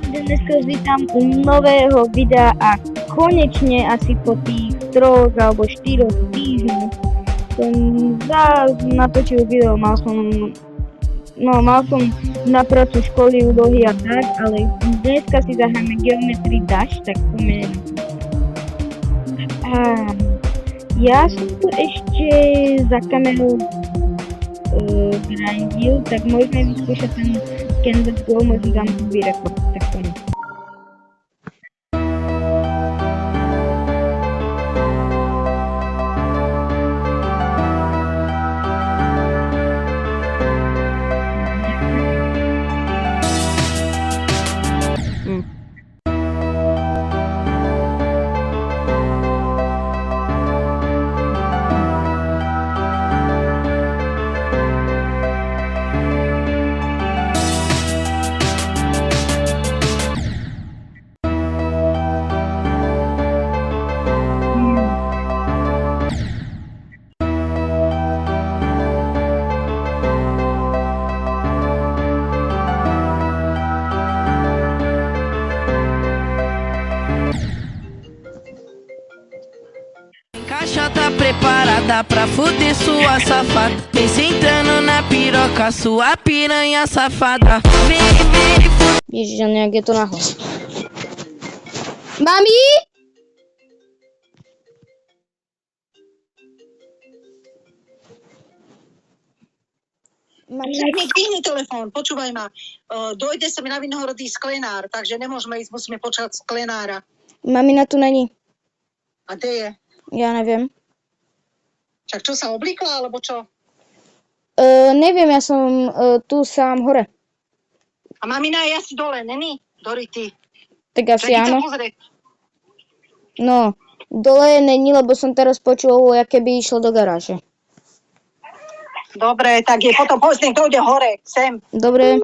Dneska vás vítam u nového videa a konečne asi po tých 3 alebo 4 týždňoch som zás natočil video. Mal som na prácu školy, úlohy a tak, ale dneska si zahráme Geometry Dash, tak poďme. Ja som tu ešte za kamerou grindil, tak môžeme vyskúšať ten Canvas Go, možno dám druhý rekord, tak poďme. Caixa tá preparada pra fuder sua safada. Vem sentando na piroca, sua piranha safada. Vem, Ježiš, a nejak je to nahlas. Mami! Však mi dvihni telefón, počúvaj ma. Dojde sa mi na Vinohrodý sklenár, takže nemôžeme ísť, musíme počať sklenára. Mamina tu není. A kde je? Ja neviem. Však čo sa oblíkla, alebo čo? Neviem, ja som tu sám hore. A mamina je asi dole, není? Dori, ty. Tak asi Veď áno. sa pozrieť. No, dole není, lebo som teraz počul, aké by išlo do garáže. Dobre, tak je potom povedz, nech dojde hore, sem. Dobre.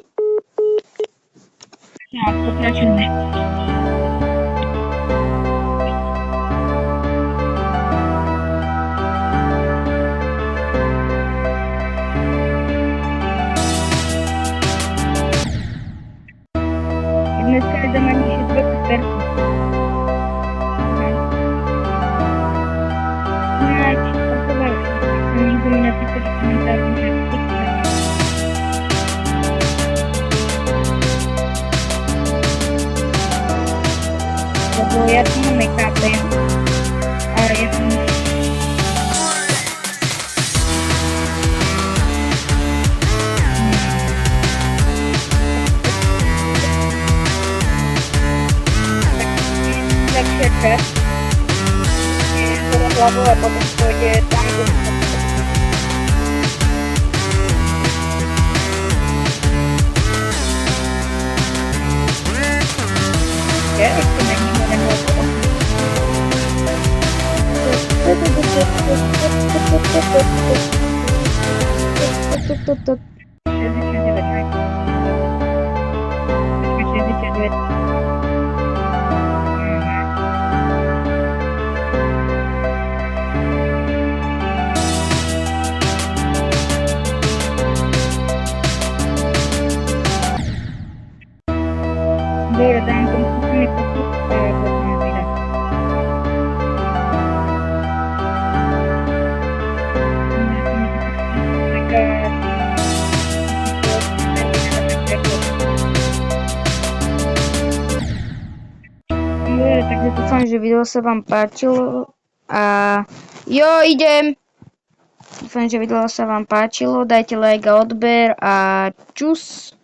Tak, pokračujeme. Dneska je doma nižší 20%. Snáď, odpovedal, sa niekto mi napísal v komentáru, že lebo ja som nechápem. A ja som... Čekať. Podľa hlavou a potom pôjde tam do... Ešte není jeden okolo. Dobre, dám tomu skúsený postup a potom ho vydám. Dobre, takže dúfam, že video sa vám páčilo a idem! Dúfam, že video sa vám páčilo, dajte like a odber a čus!